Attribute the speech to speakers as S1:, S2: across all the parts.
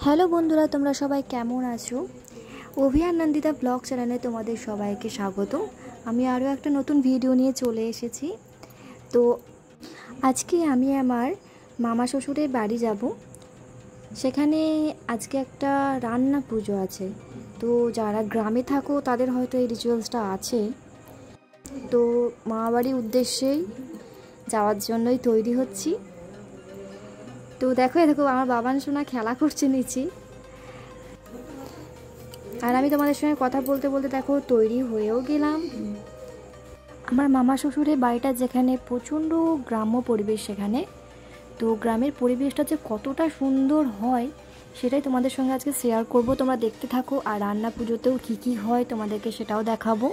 S1: Hello বন্ধুরা, তোমরা সবাই কেমন আছো? অভিয়ান নন্দিতা ব্লগ চ্যানেলে তোমাদের সবাইকে স্বাগত। আমি আরও একটা নতুন ভিডিও নিয়ে চলে এসেছি। তো আজকে আমি আমার মামা শ্বশুরের বাড়ি যাব। সেখানে আজকে একটা রান্না পুজো আছে। তো যারা গ্রামে থাকো তাদের হয়তো এই রিচুয়ালসটা আছে। তো মামাবাড়ির উদ্দেশ্যেই যাওয়ার জন্যই তৈরি হচ্ছি। তো দেখো আমার বাবান সোনা খেলা করছে নিচে, আর আমি তোমাদের সঙ্গে কথা বলতে বলতে দেখো তৈরি হয়েও গেলাম। আমার মামা শ্বশুরের বাড়িটা যেখানে প্রচণ্ড গ্রাম্য পরিবেশ, সেখানে তো গ্রামের পরিবেশটা যে কতটা সুন্দর হয় সেটাই তোমাদের সঙ্গে আজকে শেয়ার করব। তোমরা দেখতে থাকো, আর রান্না পুজোতেও কী কী হয় তোমাদেরকে সেটাও দেখাবো।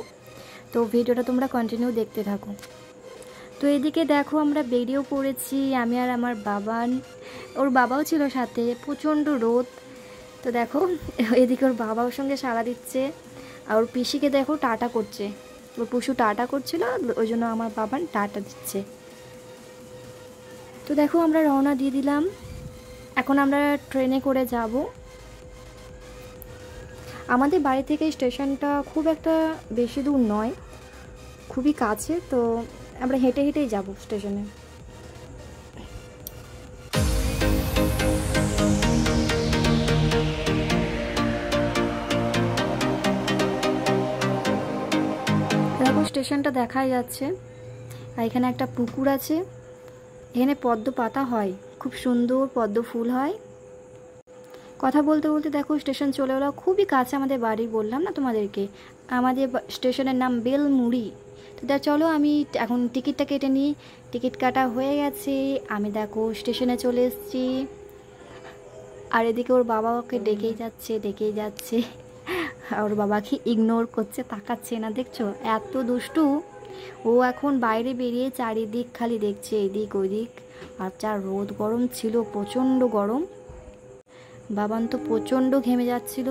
S1: তো ভিডিওটা তোমরা কন্টিনিউ দেখতে থাকো। তো এদিকে দেখো আমরা বেরিয়েও পড়েছি, আমি আর আমার বাবান, ওর বাবাও ছিল সাথে। প্রচণ্ড রোদ। তো দেখো এদিকে ওর বাবা ওর সঙ্গে সাড়া দিচ্ছে, আর ওর পিসিকে দেখো টাটা করছে। ওর পশু টাটা করছিল, ওই জন্য আমার বাবান টাটা দিচ্ছে। তো দেখো আমরা রওনা দিয়ে দিলাম। এখন আমরা ট্রেনে করে যাব। আমাদের বাড়ি থেকে স্টেশনটা খুব একটা বেশি দূর নয়, খুবই কাছে। তো আমরা হেঁটে হেঁটেই যাব স্টেশনে। দেখো স্টেশনটা দেখাই যাচ্ছে, আর এখানে একটা পুকুর আছে। এখানে পদ্ম পাতা হয়, খুব সুন্দর পদ্ম ফুল হয়। কথা বলতে বলতে দেখো স্টেশন চলে এলো, খুবই কাছে আমাদের বাড়ি। বললাম না তোমাদেরকে, আমাদের স্টেশনের নাম বেলমুড়ি। তো চলো আমি এখন টিকিটটা কেটে নিই। টিকিট কাটা হয়ে গেছে, আমি দেখো স্টেশনে চলে এসেছি। আর এদিকে ওর বাবা ওকে ডেকেই যাচ্ছে। ওর বাবাকে ইগনোর করছে, তাকাচ্ছে না। দেখছো এত দুষ্টু ও। এখন বাইরে বেরিয়ে চারিদিক খালি দেখছে, এদিক ওইদিক। আর যা রোদ গরম ছিল, প্রচণ্ড গরম। বাবান তো প্রচণ্ড ঘেমে যাচ্ছিল।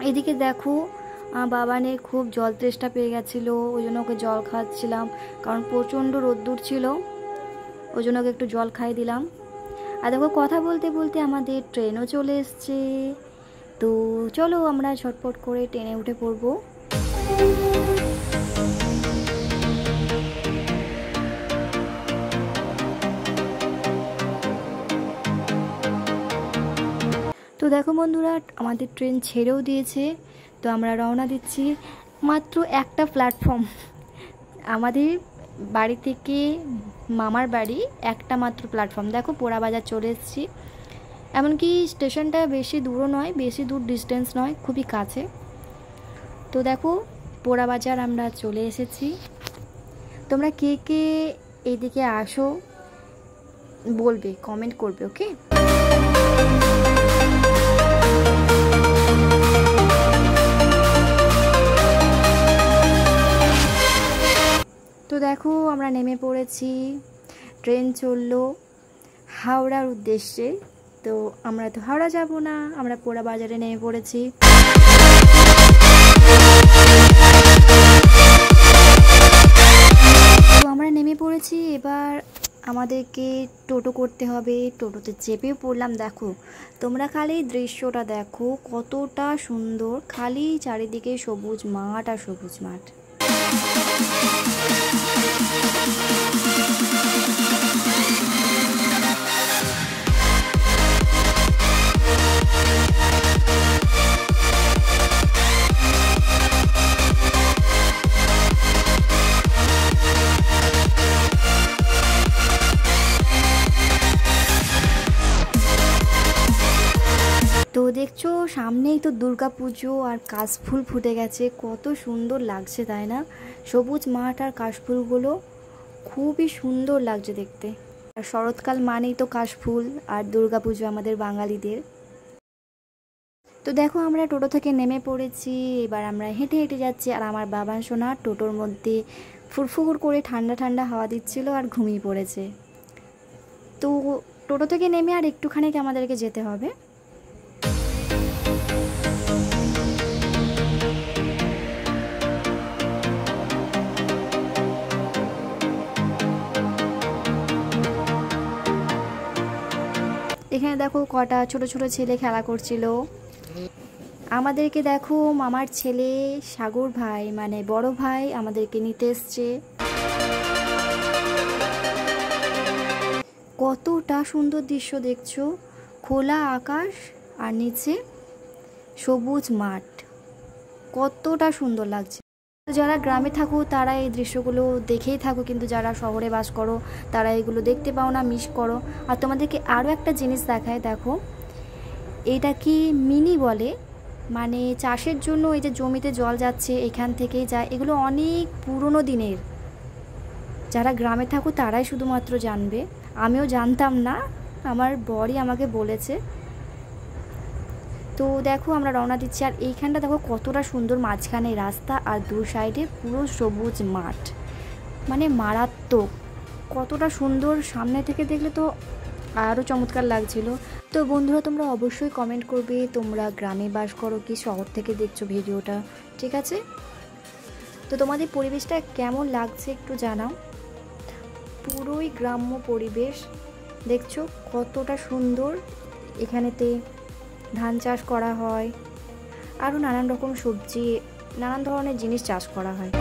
S1: এদিকে দেখো বাবানের খুব জল তেষ্টা পেয়ে গেছিলো, ওই জন্য ওকে জল খাওয়াচ্ছিলাম, কারণ প্রচণ্ড রোদ্দুর ছিল। ওই জন্য ওকে একটু জল খাইয়ে দিলাম। আর দেখো কথা বলতে বলতে আমাদের ট্রেনও চলে এসছে। তো চলো আমরা ঝটপট করে ট্রেনে উঠে পড়বো। তো দেখো বন্ধুরা, আমাদের ট্রেন ছেড়েও দিয়েছে। তো আমরা রওনা দিচ্ছি। মাত্র একটা প্ল্যাটফর্ম, আমাদের বাড়ি থেকে মামার বাড়ি একটা মাত্র প্ল্যাটফর্ম। দেখো পোড়াবাজার চলে এসেছি। এমনকি স্টেশনটা বেশি দূরও নয়, বেশি দূর ডিস্টেন্স নয়, খুবই কাছে। তো দেখো পোড়াবাজার আমরা চলে এসেছি। তোমরা কে কে এইদিকে আসো বলবে, কমেন্ট করবে, ওকে? তো দেখো আমরা নেমে পড়েছি। ট্রেন চললো হাওড়ার উদ্দেশ্যে। তো আমরা তো হাওড়া যাব না, আমরা পোড়াবাজারে নেমে পড়েছি। তো আমরা নেমে পড়েছি। এবার আমাদেরকে টোটো করতে হবে। টোটোতে চেপেও পড়লাম। দেখো তোমরা খালি দৃশ্যটা দেখো, কতটা সুন্দর। খালি চারিদিকে সবুজ মাঠ আর সবুজ মাঠ। তো দেখছো সামনেই তো দুর্গা পুজো, আর কাশফুল ফুটে গেছে। কত সুন্দর লাগছে তাই না? সবুজ মাঠ আর কাশফুলগুলো খুবই সুন্দর লাগছে দেখতে। আর শরৎকাল মানেই তো কাশফুল আর দুর্গা পুজো আমাদের বাঙালিদের। তো দেখো আমরা টোটো থেকে নেমে পড়েছি। এবার আমরা হেঁটে হেঁটে যাচ্ছি, আর আমার বাবান সোনা টোটোর মধ্যে ফুরফুর করে ঠান্ডা ঠান্ডা হাওয়া দিচ্ছিল আর ঘুমিয়ে পড়েছে। তো টোটো থেকে নেমে আর একটুখানি আমাদেরকে যেতে হবে। এখানে দেখো কটা ছোট ছোট ছেলে খেলা করছিল। আমাদেরকে দেখো মামার ছেলে সাগর ভাই মানে বড় ভাই আমাদেরকে নিতে এসছে। কতটা সুন্দর দৃশ্য দেখছো, খোলা আকাশ আর নিচে সবুজ মাঠ, কতটা সুন্দর লাগছে। যারা গ্রামে থাকো তারা এই দৃশ্যগুলো দেখেই থাকো, কিন্তু যারা শহরে বাস করো তারা এগুলো দেখতে পাও না, মিস করো। আর তোমাদেরকে আরও একটা জিনিস দেখায়, দেখো এটা কি মিনি বলে, মানে চাষের জন্য এই যে জমিতে জল যাচ্ছে এখান থেকেই যায়, এগুলো অনেক পুরনো দিনের। যারা গ্রামে থাকো তারাই শুধুমাত্র জানবে, আমিও জানতাম না, আমার বরই আমাকে বলেছে। তো দেখো আমরা রওনা দিচ্ছি। আর এইখানটা দেখো কতটা সুন্দর, মাঝখানে রাস্তা আর দু সাইডে পুরো সবুজ মাঠ, মানে মারাত্মক, কতটা সুন্দর। সামনে থেকে দেখলে তো আরও চমৎকার লাগছিল। তো বন্ধুরা তোমরা অবশ্যই কমেন্ট করবে তোমরা গ্রামে বাস করো কি শহর থেকে দেখছো ভিডিওটা, ঠিক আছে? তো তোমাদের পরিবেশটা কেমন লাগছে একটু জানাও। পুরোই গ্রাম্য পরিবেশ, দেখছো কতটা সুন্দর। এখানেতে ধান চাষ করা হয়, আরও নানান রকম সবজি, নানান ধরনের জিনিস চাষ করা হয়।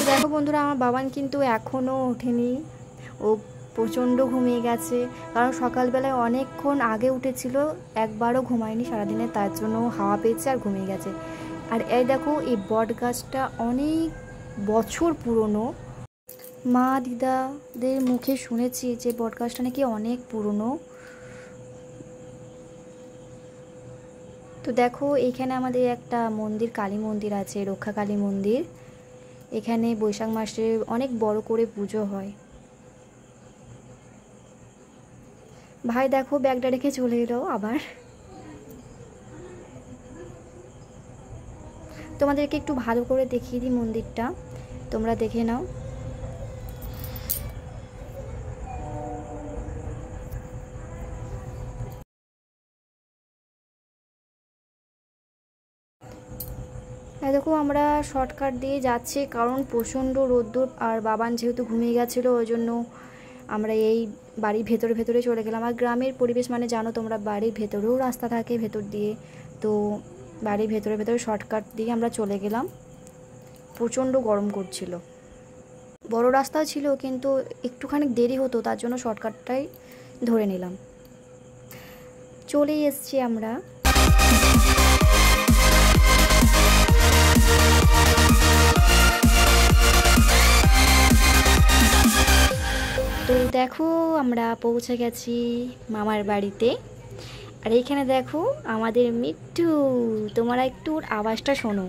S1: দেখো বন্ধুরা আমার বাবান কিন্তু এখনও ওঠেনি, ও প্রচণ্ড ঘুমিয়ে গেছে, কারণ সকালবেলায় অনেকক্ষণ আগে উঠেছিল, একবারও ঘুমায়নি সারাদিনে, তার জন্য হাওয়া পেয়েছে আর ঘুমিয়ে গেছে। আর এই দেখো এই বট গাছটা অনেক বছর পুরনো, মা দিদাদের মুখে শুনেছি যে বট গাছটা নাকি অনেক পুরনো। তো দেখো এইখানে আমাদের একটা মন্দির, কালী মন্দির আছে, রক্ষা কালী মন্দির। এখানে বৈশাখ মাসে অনেক বড় করে পুজো হয়। ভাই দেখো ব্যাগটা রেখে চলে এলো আবার। তোমাদেরকে একটু ভালো করে দেখিয়ে দিই মন্দিরটা, তোমরা দেখে নাও। দেখো আমরা শর্টকাট দিয়ে যাচ্ছি, কারণ প্রচণ্ড রোদ্দুর, আর বাবান যেহেতু ঘুমিয়ে গেছিলো ওই জন্য আমরা এই বাড়ির ভেতরে ভেতরে চলে গেলাম। আর গ্রামের পরিবেশ মানে জানো তোমরা, বাড়ির ভেতরেও রাস্তা থাকে ভেতর দিয়ে, তো বাড়ির ভেতরে ভেতরে শর্টকাট দিয়ে আমরা চলে গেলাম। প্রচণ্ড গরম করছিল, বড় রাস্তাও ছিল কিন্তু একটুখানি দেরি হতো, তার জন্য শর্টকাটটাই ধরে নিলাম। চলেই এসছি আমরা। তো দেখো আমরা পৌঁছে গেছি মামার বাড়িতে। আর এইখানে দেখো আমাদের মিট্টু, তোমরা একটু ওর আওয়াজটা শোনো।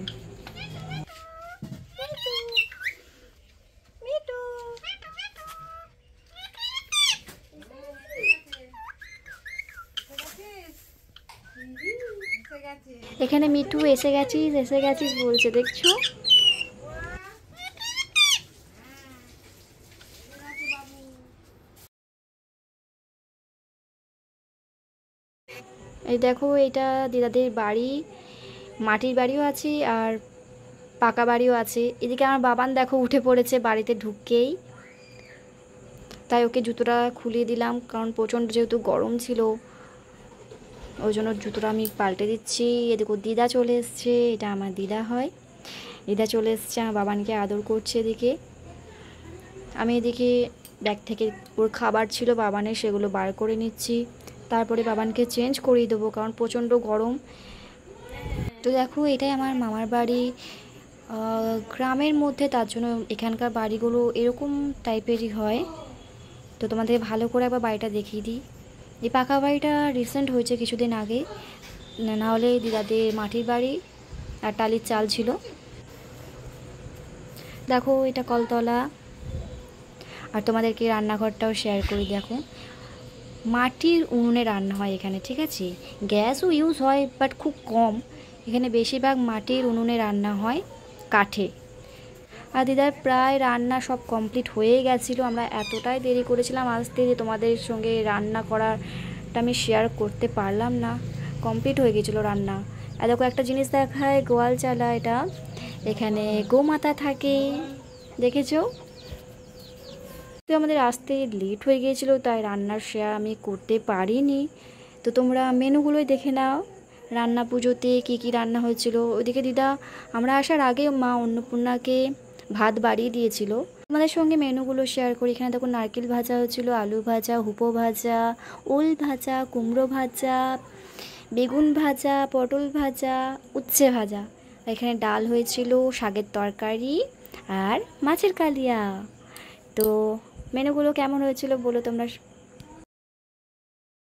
S1: এখানে মিঠু এসে গেছিস বলছে, দেখছো? এই দেখো এটা দিদাদের বাড়ি, মাটির বাড়িও আছে আর পাকা বাড়িও আছে। এদিকে আমার বাবান দেখো উঠে পড়েছে বাড়িতে ঢুককেই, তাই ওকে জুতোটা খুলিয়ে দিলাম, কারণ প্রচণ্ড যেহেতু গরম ছিল ওই জন্য জুতোটা আমি পাল্টে দিচ্ছি। এদিকে দিদা চলে এসছে, এটা আমার দিদা হয়, দিদা চলে এসছে আমার বাবানকে আদর করছে। এদিকে আমি এদিকে ব্যাগ থেকে ওর খাবার ছিল বাবানের, সেগুলো বার করে নিচ্ছি, তারপরে বাবানকে চেঞ্জ করিয়ে দেবো, কারণ প্রচণ্ড গরম। তো দেখো এটাই আমার মামার বাড়ি, গ্রামের মধ্যে, তার জন্য এখানকার বাড়িগুলো এরকম টাইপেরই হয়। তো তোমাদের ভালো করে একবার বাড়িটা দেখিয়ে দিই। এই পাকা বাড়িটা রিসেন্ট হয়েছে কিছুদিন আগে, না হলে দিদাদের মাটির বাড়ি আর টালির চাল ছিল। দেখো এটা কলতলা। আর তোমাদেরকে রান্নাঘরটাও শেয়ার করি। দেখো মাটির উনুনে রান্না হয় এখানে, ঠিক আছে। গ্যাসও ইউজ হয় বাট খুব কম, এখানে বেশিরভাগ মাটির উনুনে রান্না হয়, কাঠে। আর দিদার প্রায় রান্না সব কমপ্লিট হয়ে গেছিলো, আমরা এতটাই দেরি করেছিলাম আসতে যে তোমাদের সঙ্গে রান্না করাটা আমি শেয়ার করতে পারলাম না, কমপ্লিট হয়ে গেছিলো রান্না। আর দেখো একটা জিনিস দেখায়, গোয়াল চালা, এটা এখানে গোমাতা থাকে, দেখেছো। তো আমাদের আসতে লেট হয়ে গিয়েছিলো, তাই রান্নার শেয়ার আমি করতে পারিনি। তো তোমরা মেনুগুলোই দেখে নাও, রান্না পুজোতে কী কী রান্না হয়েছিল। ওইদিকে দিদা আমরা আসার আগে মা অন্নপূর্ণাকে ভাত বাড়িয়ে দিয়েছিল। আমাদের সঙ্গে মেনুগুলো শেয়ার করি। এখানে দেখো নারকেল ভাজা হয়েছিল, আলু ভাজা, হুপো ভাজা, ওল ভাজা, কুমড়ো ভাজা, বেগুন ভাজা, পটল ভাজা, উচ্ছে ভাজা। এখানে ডাল হয়েছিল, শাকের তরকারি আর মাছের কালিয়া। তো মেনুগুলো কেমন হয়েছিল বলো তোমরা।